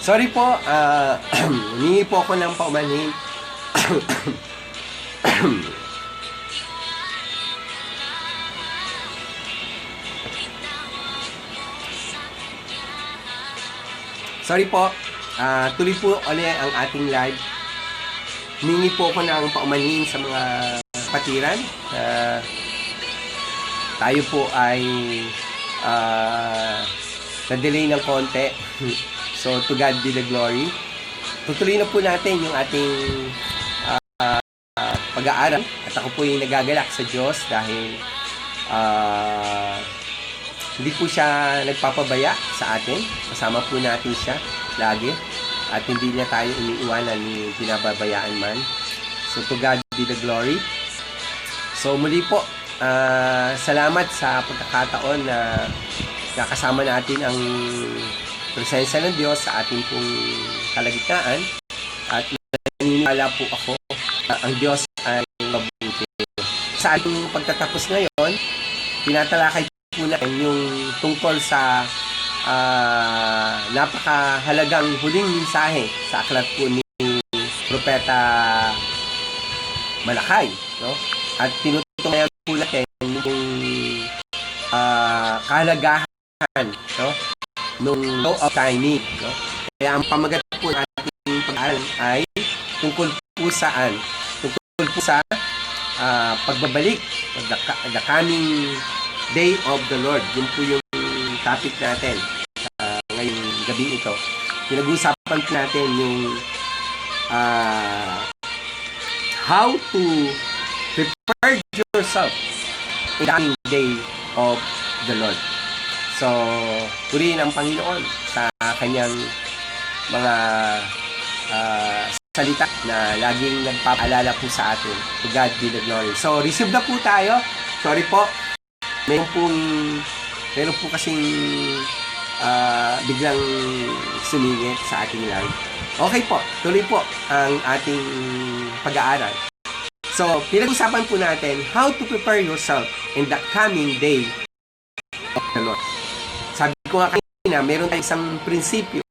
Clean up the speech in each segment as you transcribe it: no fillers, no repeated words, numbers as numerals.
Sorry po, humingi po ako ng paumanhin. Sorry po, tuloy po ulit ang ating live. Humingi po ako ng paumanhin sa mga kapatiran. Tayo po ay na-delay ng konti. So, to God be the glory. Tutuloy na po natin yung ating pag-aaral. At ako po yung nagagalak sa Diyos dahil hindi po siya nagpapabaya sa atin. Kasama po natin siya lagi. At hindi niya tayo iniiwanan ni pinababayaan man. So, to God be the glory. So, muli po, salamat sa pagkakataon na nakasama natin ang presensya ng Diyos sa ating pong kalagitnaan. At naniniwala po ako na ang Diyos ay mabuti. Sa ating pagtatapos ngayon, tinatalakay po natin yung tungkol sa napakahalagang huling mensahe sa aklat po ni Propeta Malakay, no? At tinutunayan po natin yung kahalagahan, no, nung law of timing, no? Kaya ang pamagat po ng ating pag-aaral ay tungkol po saan? Tungkol po sa pagbabalik, the coming day of the Lord. Yun po yung topic natin ngayong gabi ito. Pinag-uusapan po natin yung how to prepare yourself in the coming day of the Lord. So, purihin ang Panginoon sa kanyang mga salita na laging nagpapaalala po sa atin. To God be the glory. So, receive na po tayo. Sorry po. Meron po kasing biglang sumingit sa ating live. Okay po. Tuloy po ang ating pag-aaral. So, pinag-usapan po natin how to prepare yourself in the coming day of the Lord. Sabi ko nga kanina, meron tayong isang prinsipyo,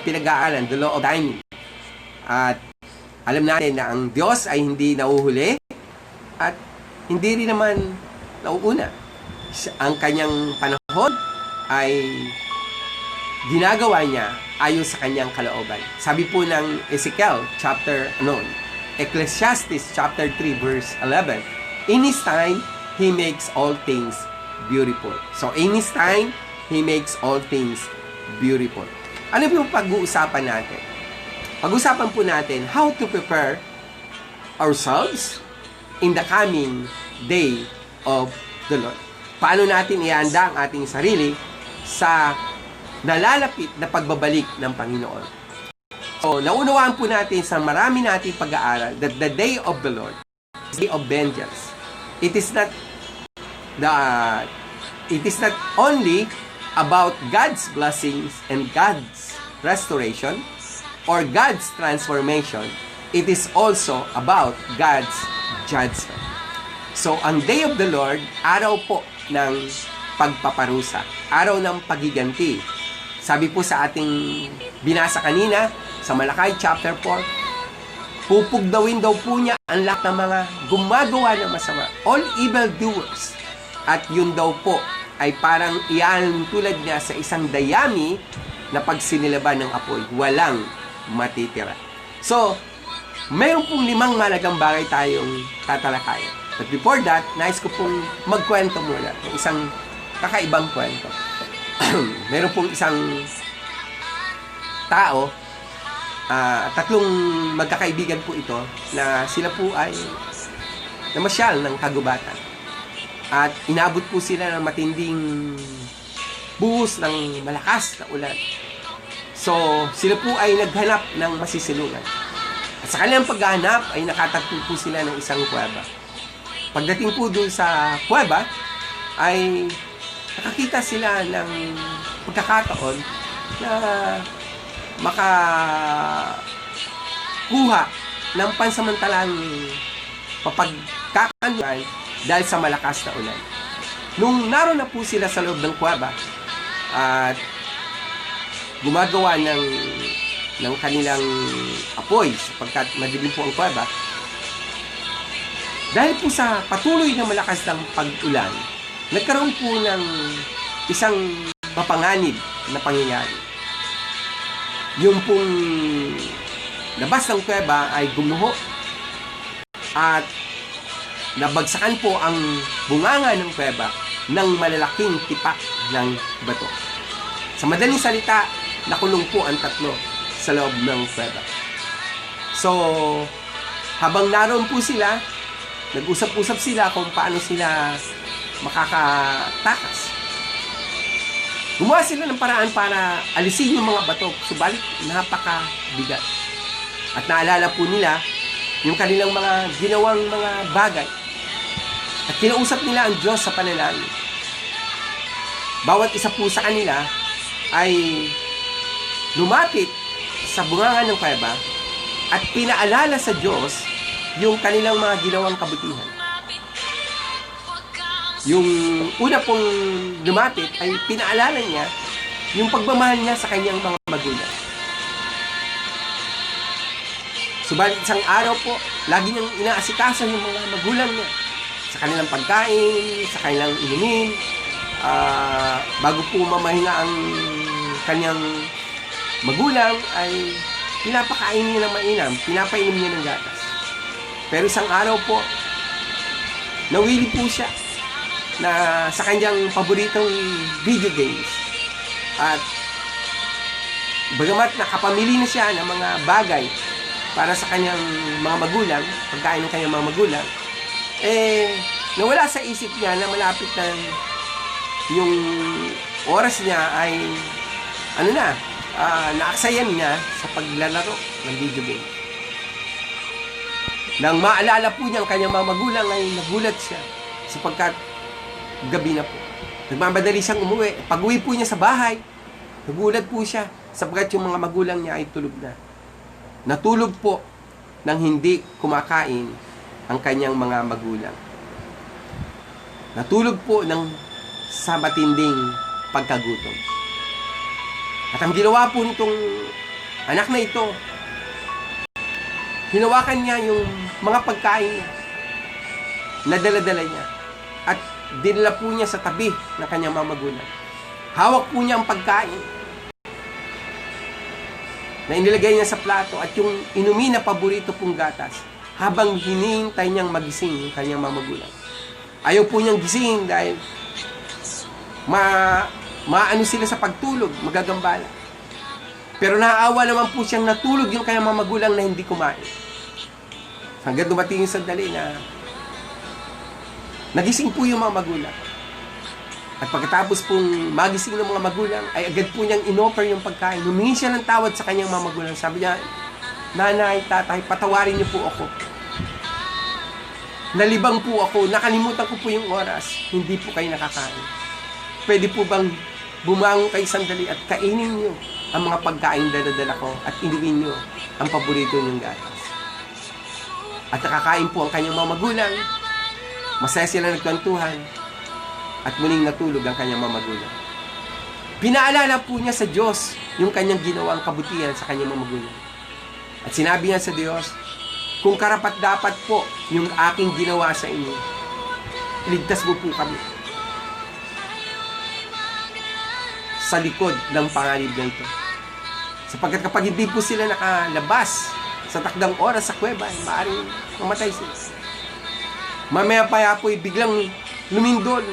pinag-aaral, the law of timing. At alam natin na ang Diyos ay hindi nauhuli at hindi rin naman nauuna. Ang kanyang panahon ay ginagawa niya ayon sa kanyang kalooban. Sabi po ng Ecclesiastes chapter 3 verse 11, in His time, He makes all things beautiful. So, in His time, He makes all things beautiful. Ano po yung pag-uusapan natin? Pag-uusapan po natin how to prepare ourselves in the coming day of the Lord. Paano natin ihanda ang ating sarili sa nalalapit na pagbabalik ng Panginoon. So, naunawaan po natin sa marami nating pag-aaral that the day of the Lord is the day of vengeance. It is not only about God's blessings and God's restoration or God's transformation. It is also about God's judgment. So, ang day of the Lord, araw po ng pagpaparusa, araw ng pagiganti. Sabi po sa ating binasa kanina, sa Malakay chapter 4, pupugdawin daw po niya ang lahat ng mga gumagawa ng masama, all evildoers. At yun daw po ay parang iyan tulad niya sa isang dayami na pag sinilaban ng apoy, walang matitira. So, mayroon pong 5 malagang bagay tayong tatalakayan. But before that, nais ko pong magkwento muna ng isang kakaibang kwento. Mayroon pong isang tao, 3 magkakaibigan po ito na sila po ay namasyal ng kagubatan. At inabot po sila ng matinding buhos ng malakas na ulan. So, sila po ay naghanap ng masisilungan. At sa kanilang paghahanap ay nakatagpo po sila ng isang kuweba. Pagdating po doon sa kuweba, ay nakakita sila ng pagkakataon na makakuha ng pansamantalang papagkakanuan dahil sa malakas na ulan. Nung naroon na po sila sa loob ng kuweba at gumagawa ng ng kanilang apoy sapagkat madilim po ang kuweba. Dahil po sa patuloy na malakas ng pag-ulan, nagkaroon po ng isang mapanganib na pangyayari. Yung pong labas ng kuweba ay gumuho at nabagsakan po ang bunganga ng kuweba ng malalaking tipak ng bato. Sa madaling salita, nakulong po ang tatlo sa loob ng kuweba. So, habang naroon po sila, nag-usap-usap sila kung paano sila makakatakas. Gumawa sila ng paraan para alisin yung mga bato, subalit napakabigat. At naalala po nila yung kanilang mga ginawang mga bagay. At kinausap nila ang Diyos sa panalangin. Bawat isa po sa kanila ay lumapit sa bunganga ng kuweba at pinaalala sa Diyos yung kanilang mga ginawang kabutihan. Yung una pong lumapit ay pinaalala niya yung pagmamahal niya sa kanyang mga magulang. Subalit isang araw po, lagi niyang inaasikaso yung mga magulang niya sa kanilang pagkain, sa kanilang inumin, bago po mamahinga ang kanyang magulang ay pinapakain niya ng mainam, pinapainom niya ng gatas. Pero isang araw po, nawili po siya na sa kanyang paboritong video games. At bagamat nakapamili na siya ng mga bagay para sa kanyang mga magulang, pagkain ng kanyang mga magulang, nawala sa isip niya na malapit na yung oras niya ay naaksayan niya sa paglalaro ng video game. Nang maalala po niya ang kanyang mga magulang ay nagulat siya sapagkat gabi na po. Nagmamadali siyang umuwi. Pag-uwi po niya sa bahay, nagulat po siya sapagkat yung mga magulang niya ay tulog na. Natulog po nang hindi kumakain ang kanyang mga magulang. Natulog po sa matinding pagkagutom. At ang ginawa po nitong anak na ito, hinawakan niya yung mga pagkain niya na dala-dala niya at dinala po niya sa tabi ng kanyang mga magulang. Hawak po niya ang pagkain na inilagay niya sa plato at yung inumin na paborito pong gatas habang hinihintay niyang magising yung kanyang mga magulang. Ayaw po niyang gising dahil maano sila sa pagtulog, magagambala. Pero naaawa naman po siyang natulog yung kanyang mga magulang na hindi kumain. Hanggang dumating yung sandali na nagising po yung mga magulang. At pagkatapos pong magising ng mga magulang, ay agad po niyang inoffer yung pagkain. Humingi siya ng tawad sa kanyang mga magulang. Sabi niya, nanay, tatay, patawarin niyo po ako. Nalibang po ako, nakalimutan ko po yung oras, hindi po kayo nakakain. Pwede po bang bumangon kayo sandali at kainin niyo ang mga pagkain dala-dala ko at inumin niyo ang paborito niyong gatas. At nakakain po ang kanyang mga magulang. Masaya sila nagkwentuhan at muling natulog ang kanyang mga magulang. Pinaalala po niya sa Diyos yung kanyang ginawang kabutihan sa kanyang mga magulang. At sinabi niya sa Diyos, kung karapat-dapat po yung aking ginawa sa inyo, iligtas mo po kami sa likod ng panganib na ito. Sapagkat kapag hindi po sila nakalabas sa takdang oras sa kuweba, maaaring mamatay sila. Mamaya pa po biglang lumindol.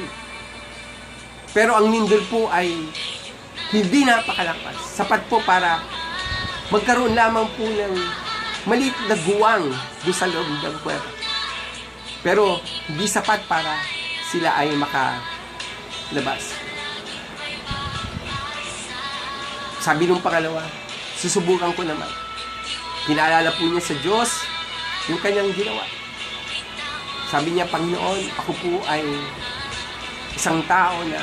Pero ang lindol po ay hindi napakalakas. Sapat po para magkaroon lamang po ng maliit na guwang doon sa loob ng kuweba. Pero hindi sapat para sila ay makalabas. Sabi nung pangalawa, susubukan ko naman. Pinaalala po niya sa Diyos yung kanyang ginawa. Sabi niya, Panginoon, ako po ay isang tao na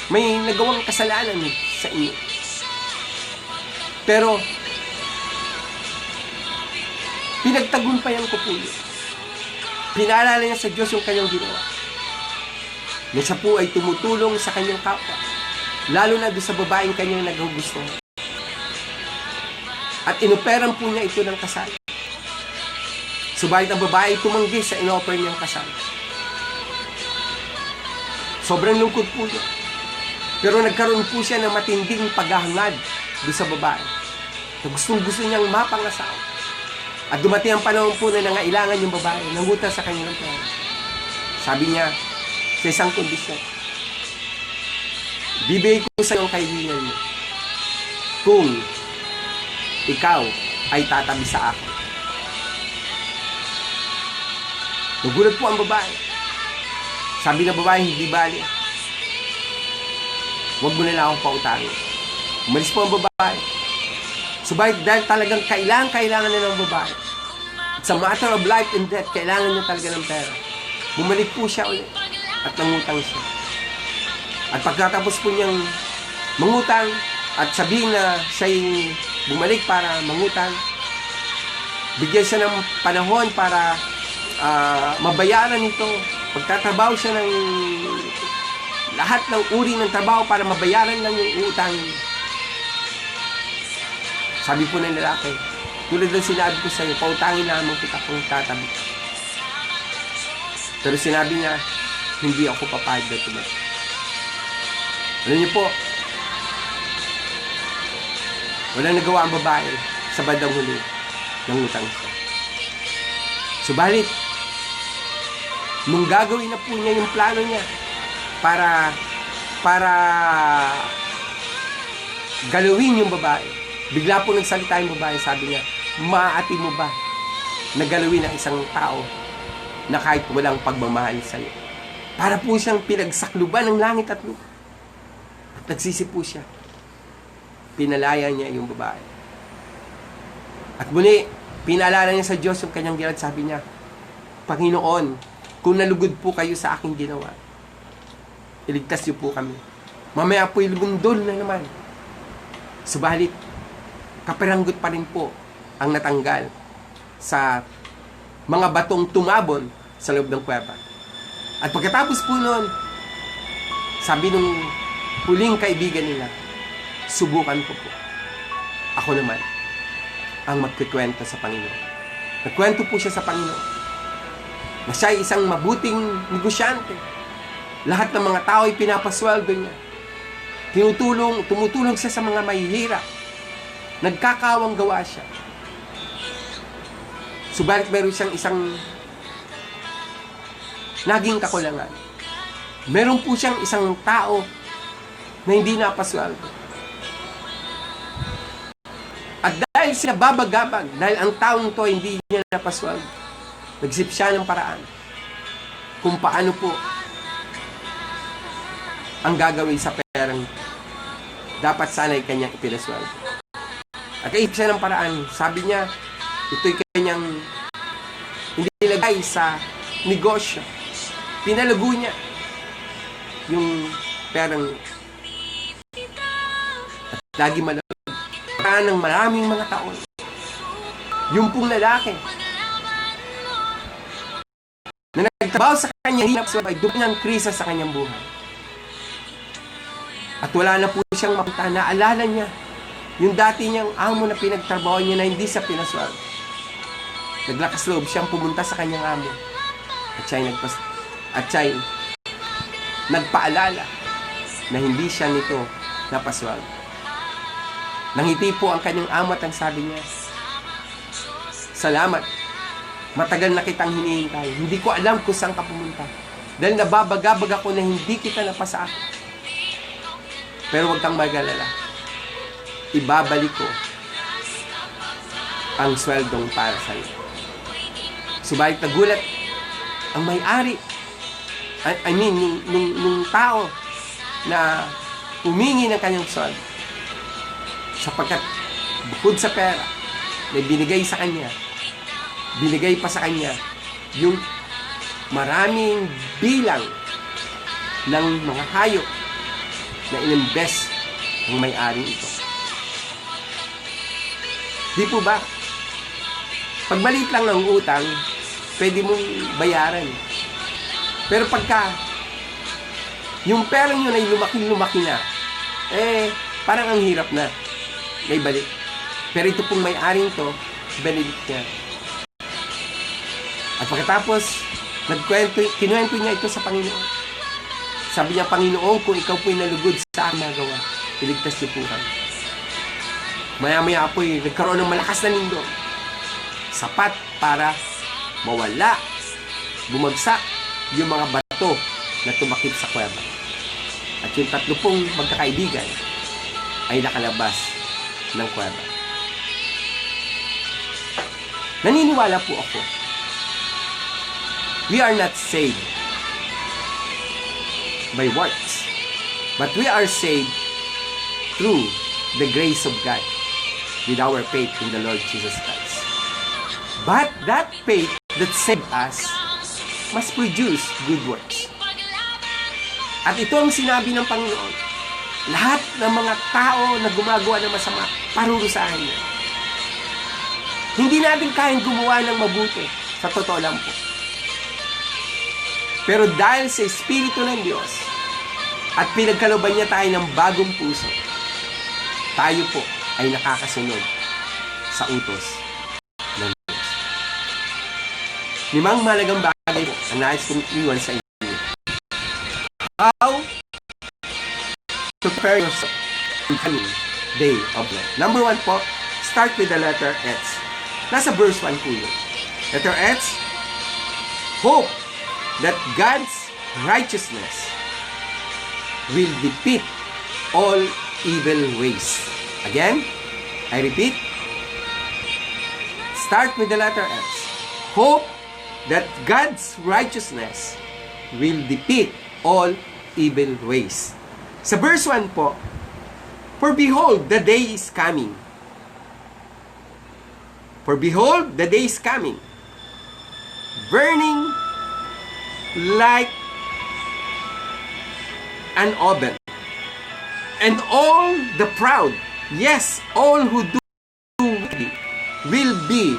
may nagawang kasalanan sa inyo. Pero, pinagtagumpayan ko po yun. Pinaalala niya sa Diyos yung kanyang ginawa. Na siya po ay tumutulong sa kanyang kapwa. Lalo na doon sa babaeng kanyang naggugusto. At inoperan po niya ito ng kasal. Subalit ang babae tumanggi sa inoffer niyang kasal. Sobrang lungkot po niya. Pero nagkaroon po siya ng matinding paghahangad doon sa babae. Na gustong-gusto niyang mapangasawa. At dumating ang panahon po na nangailangan yung babae, nanguta sa kanyang pera. Sabi niya, sa isang kondisyon, bibigay ko sa iyong kaibigan mo kung ikaw ay tatabi sa akin. Nagulat po ang babae. Sabi ng babae, hindi bali. Huwag mo na lang akong pautangin. Umalis po ang babae. Subalit dahil talagang kailangan na ng babae. It's a matter of life and death. Kailangan niya talaga ng pera. Bumalik po siya ulit at nangutang siya. At pagkatapos po niyang mangutang at sabihin na siya'y bumalik para mangutang, bigyan siya ng panahon para mabayaran ito. Pagtatrabaho siya ng lahat ng uri ng trabaho para mabayaran lang yung utang. Sabi po ng lalaki, tulad ng sinabi ko sa iyo, pautangin lamang kita kung tatabi. Pero sinabi niya, hindi ako papayag na tumabi. Alam niyo po, walang nagawa ang babae sa bandang huli ng utang siya. Subalit, nung gagawin na po niya yung plano niya para galawin yung babae, bigla po nagsalita yung babae, sabi niya, maaati mo ba na galawin ang isang tao na kahit walang pagmamahal sa iyo? Para po siyang pinagsakluban ng langit at lupa. At nagsisi po siya. Pinalaya niya yung babae. At muli, pinaalala niya sa Diyos yung kanyang ginawa. Sabi niya, Panginoon, kung nalugod po kayo sa aking ginawa, iligtas niyo po kami. Mamaya po'y lugundol na naman. Subalit, kaperanggot pa rin po ang natanggal sa mga batong tumabon sa loob ng kuweba. At pagkatapos po noon, sabi nung huling kaibigan nila, subukan ko po. Ako naman ang magkikwento sa Panginoon. Nagkwento po siya sa Panginoon na siya ay isang mabuting negosyante. Lahat ng mga tao ay pinapasweldo niya. Tumutulong siya sa mga mahihirap. Nagkakawang gawa siya. Subalit meron siyang isang naging kakulangan. Meron po siyang isang tao na hindi napasweldo. At dahil sila babagabag, dahil ang taong to hindi niya napasweldo, nagsip siya ng paraan kung paano po ang gagawin sa perang dapat sana'y kanyang ipinasweldo. At kaisip siya ng paraan, sabi niya, ito'y kanyang hindi nilagay sa negosyo. Pinalago niya yung perang at lagi malawag ng maraming mga taon. Yung pong lalaki na nagtrabaho sa kanya hirap ay dumating ang krisa sa kanyang buhay. At wala na po siyang mapunta. Naalala niya yung dati niyang amo na pinagtrabaho niya na hindi sa pinaswal. Naglakas loob siyang pumunta sa kanyang amo. At siya'y nagpaalala na hindi siya nito napaswal. Nangiti po ang kanyang amo at ang sabi niya, salamat. Matagal na kitang hinihintay. Hindi ko alam kung saan ka pumunta. Dahil nababagabag ako na hindi kita napasa. Pero huwag kang mag-alala. Ibabalik ko ang sweldong para sa iyo. Subalit nagulat ang may-ari. Nung tao na humingi ng kanyang sweldo. Sapagkat bukod sa pera na binigay sa kanya, binigay pa sa kanya yung maraming bilang ng mga hayop na ininvest ng may-aring ito. Di po ba? Pag maliit lang ng utang, pwede mong bayaran. Pero pagka yung perang yun ay lumaki-lumaki na, parang ang hirap na. May balik. Pero ito pong may-aring to, balik niya. At pagkatapos, kinuwento niya ito sa Panginoon. Sabi niya, Panginoon, kung ikaw po'y nalugod sa aking magawa, iligtas niyo po kami. Maya-maya po'y nagkaroon ng malakas na lindol. Sapat para mawala, bumagsak yung mga bato na tumakip sa kuweba. At yung 3 magkakaibigan ay nakalabas ng kuweba. Naniniwala po ako, we are not saved by works, but we are saved through the grace of God with our faith in the Lord Jesus Christ. But that faith that saved us must produce good works. At ito ang sinabi ng Panginoon. Lahat ng mga tao na gumagawa ng masama, parurusahan niya. Hindi natin kayang gumawa ng mabuti. Sa totoo lang po. Pero dahil sa Espiritu ng Diyos at pinagkalooban niya tayo ng bagong puso, tayo po ay nakakasunod sa utos ng Diyos. 5 mahalagang bagay po ang nais kong iwan sa inyo. How to prepare yourself in the coming day of life. Number 1 po, start with the letter S. Nasa verse 1 po yun. Letter S, hope that God's righteousness will defeat all evil ways. Again, I repeat, start with the letter S. Hope that God's righteousness will defeat all evil ways. Sa verse 1 po, for behold, the day is coming. For behold, the day is coming, burning like an oven. And all the proud, yes, all who do wicked, will be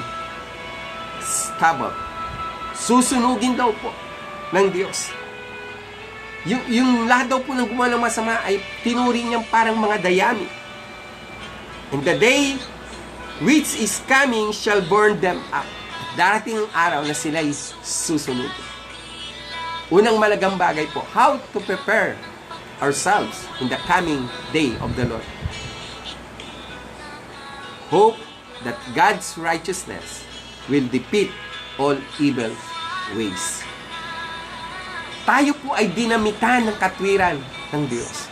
stubble. Susunugin daw po ng Diyos. Yung lahat daw po ng gumawa ng masama ay tinuri niyang parang mga dayami. And the day which is coming shall burn them up. Darating ang araw na sila'y susunugin. Unang malagang bagay po, how to prepare ourselves in the coming day of the Lord. Hope that God's righteousness will defeat all evil ways. Tayo po ay dinamitan ng katwiran ng Diyos.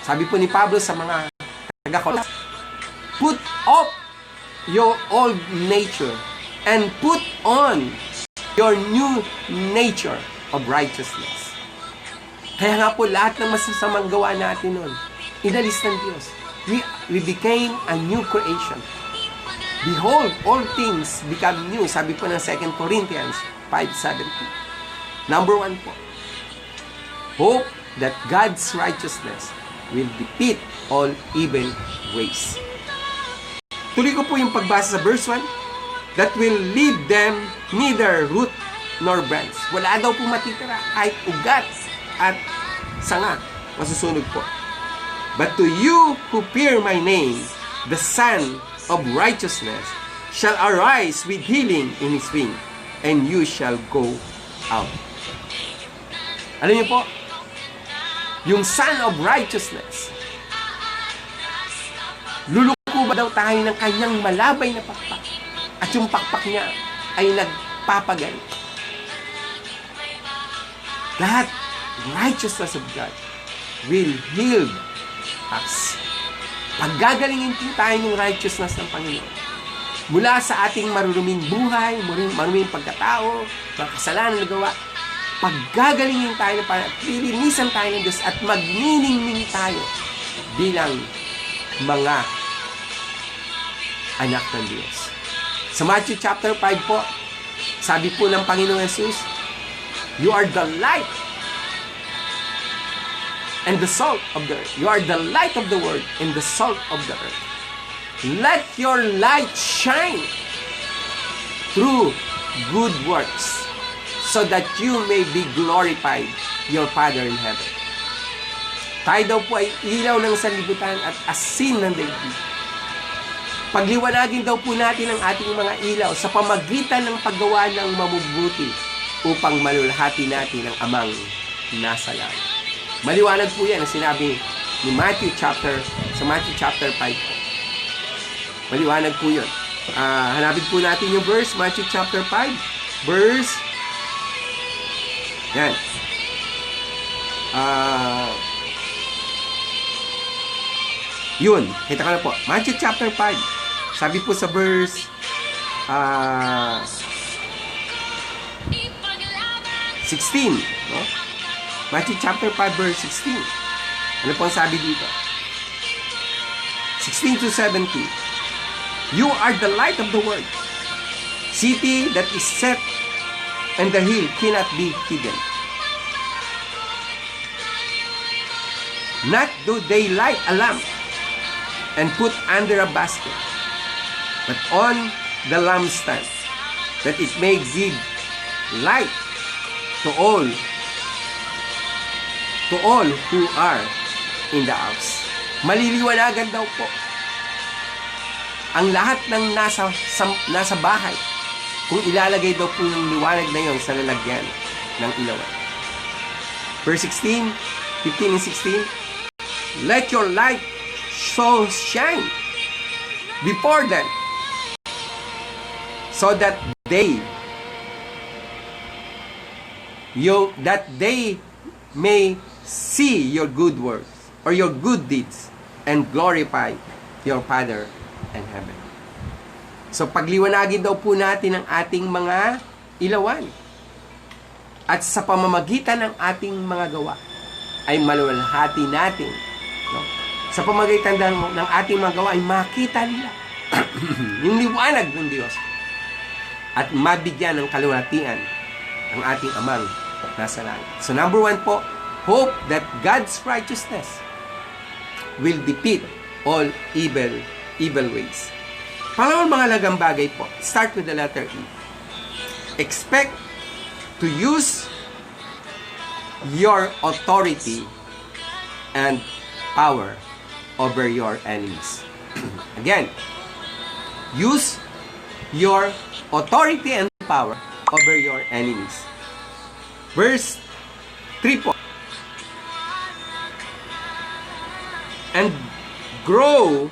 Sabi po ni Pablo sa mga taga-Kolos, put off your old nature and put on your new nature of righteousness. Kaya nga po lahat ng masasamang gawa natin nun, inalis ng Diyos. We became a new creation. Behold, all things become new. Sabi po ng 2 Corinthians 5:17. Number 1 po, hope that God's righteousness will defeat all evil ways. Tuloy ko po yung pagbasa sa verse 1, that will leave them neither root nor branch. Wala daw po matitira, kahit ugat at sanga, masusunog po. But to you who fear my name, the Son of righteousness shall arise with healing in his wing, and you shall go out. Alam niyo po, yung Son of righteousness, luluko ba daw tayo ng kanyang malabay na pakpak? At yung pakpak niya ay nagpapagal. Lahat, righteousness of God will heal us. Paggagalingin po tayo ng righteousness ng Panginoon. Mula sa ating maruruming buhay, maruming pagkatao, mga kasalanan na gawa, paggagalingin tayo ng Panginoon, lilinisan tayo ng Diyos at magniningning tayo bilang mga anak ng Diyos. Sa Matthew chapter 5 po, sabi po ng Panginoong Jesus, you are the light and the salt of the earth. You are the light of the world and the salt of the earth. Let your light shine through good works so that you may be glorified your Father in heaven. Tayo daw po ay ilaw ng sanlibutan at asin ng daigdig. Pagliwanagin daw po natin ang ating mga ilaw sa pamagitan ng paggawa ng mabubuti upang malulhati natin ang amang nasa langit. Maliwanag po yan ang sinabi ni Matthew chapter 5 po. Maliwanag po yun. Hanapin po natin yung verse, Matthew chapter 5, verse, yan. Yun, kita ka na po. Matthew chapter 5. Sabi po sa verse 16, no? Matthew chapter 5 verse 16. Ano po ang sabi dito? 16 to 17. You are the light of the world. City that is set on the hill cannot be hidden. Not do they light a lamp and put under a basket, but on the lampstand, that it may give light to all who are in the house. Maliliwanagan daw po ang lahat ng nasa bahay kung ilalagay daw po yung liwanag na yon sa lalagyan ng ilawan. Verse 16, 15 and 16, let your light so shine before them, so that they may see your good works or your good deeds and glorify your Father in heaven. So pagliwanagin daw po natin ang ating mga ilawan, at sa pamamagitan ng ating mga gawa ay malulhati natin, no? Sa pamamagitan ng ating mga gawa ay makita nila yung liwanag ng Diyos at mabigyan ng kaluwalhatian ang ating amang nasa langit. So number 1 po, hope that God's righteousness will defeat all evil ways. Pangalawang mga lagang bagay po, start with the letter E. Expect to use your authority and power over your enemies. Again, use your authority and power over your enemies. Verse 3 po. And grow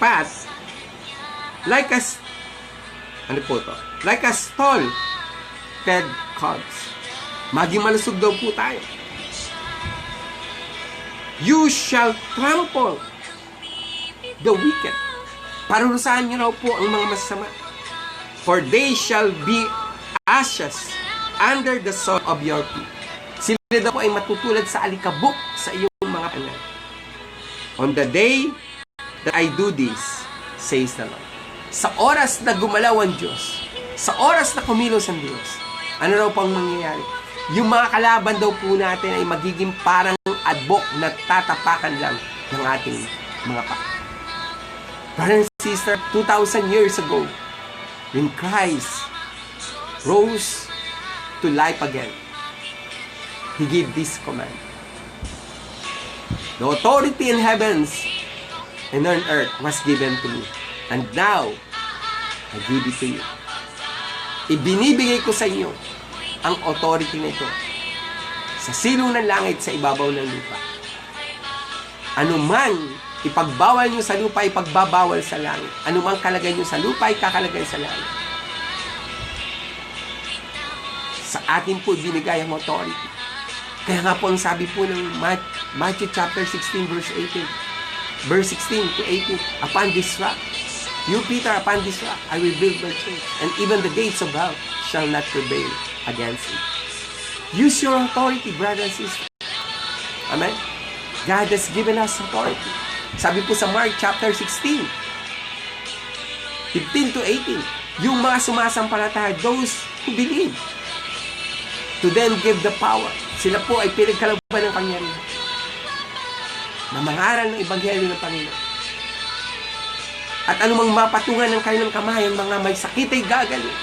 fast like a stall fed calves. Maging malusog daw po tayo. You shall trample the wicked. Parurusahan niyo raw po ang mga masama. For they shall be ashes under the sole of your feet. Sila daw po ay matutulad sa alikabok sa iyong mga anak. On the day that I do this, says the Lord. Sa oras na gumalaw ang Diyos, sa oras na kumilos ang Diyos, ano raw pang mangyayari? Yung mga kalaban daw po natin ay magiging parang adbok na tatapakan lang ng ating mga paa. Brother and sister, 2,000 years ago, when Christ rose to life again, He gave this command. The authority in heavens and on earth was given to me. And now, I give it to you. Ibinibigay ko sa inyo ang authority na ito sa silong ng langit, sa ibabaw ng lupa. Ano man ipagbawal nyo sa lupa, ipagbabawal sa langit. Ano man kalagay nyo sa lupa, ikakalagay sa langit. Sa atin po binigay ang authority. Kaya nga po ang sabi po ng Matthew chapter 16 verse 18, verse 16 to 18, upon this rock, you Peter, upon this rock, I will build my church, and even the gates of hell shall not prevail against it. Use your authority, brother and sister. Amen? God has given us authority. Sabi po sa Mark chapter 16, 15 to 18, yung mga sumasampalataya, those who believe, to them give the power. Sila po ay pinagkalooban ng pangyarihan na mangaral ng ebanghelyo ng Panginoon. At anumang mapatungan ng kanilang kamay, ang mga may sakit ay gagaling.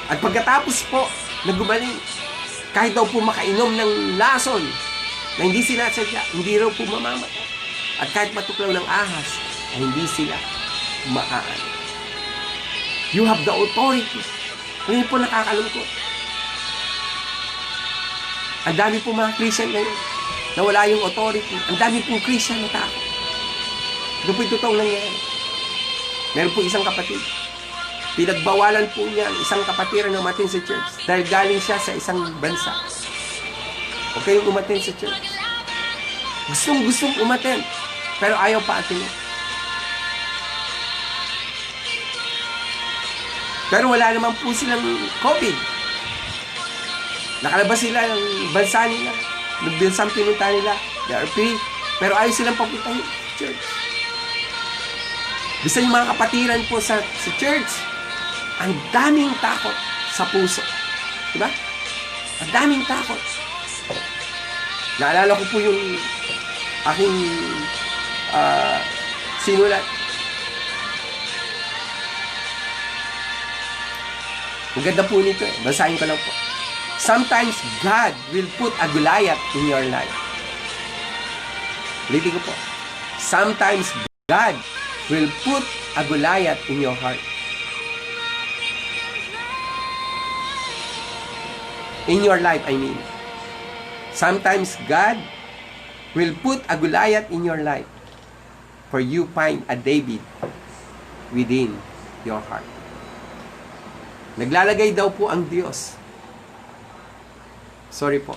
At pagkatapos po na gumaling, kahit daw po makainom ng lason, na hindi sila sadya, hindi raw po mamamatay. At kahit matuklaw ng ahas, ay hindi sila maaano. You have the authority. Ngayon po nakakalungkot. Ang dami po mga Christian ngayon na wala yung authority. Ang dami pong Christian na takot. Ito po yung totoong nangyari. Meron po isang kapatid. Pinagbawalan po niya ang isang kapatiran na umatin sa church dahil galing siya sa isang bansa. Huwag kayong umatin sa church. Gustong umatin, pero ayaw pa atinin. Pero wala naman po silang COVID. Nakalabas sila ng bansa nila, ng bansang pinunta nila, they are free, pero ayaw silang papuntahin sa church. Bisa yung mga kapatiran po sa church, ang daming takot sa puso. Diba? Ang daming takot. Naalala ko po yung aking sinulat. Ang ganda po nito eh. Basahin ko lang po. Sometimes God will put a Goliath in your life. Ulitin ko po. Sometimes God will put a Goliath in your heart. In your life, I mean. Sometimes God will put a Goliath in your life for you find a David within your heart. Naglalagay daw po ang Diyos. Sorry po.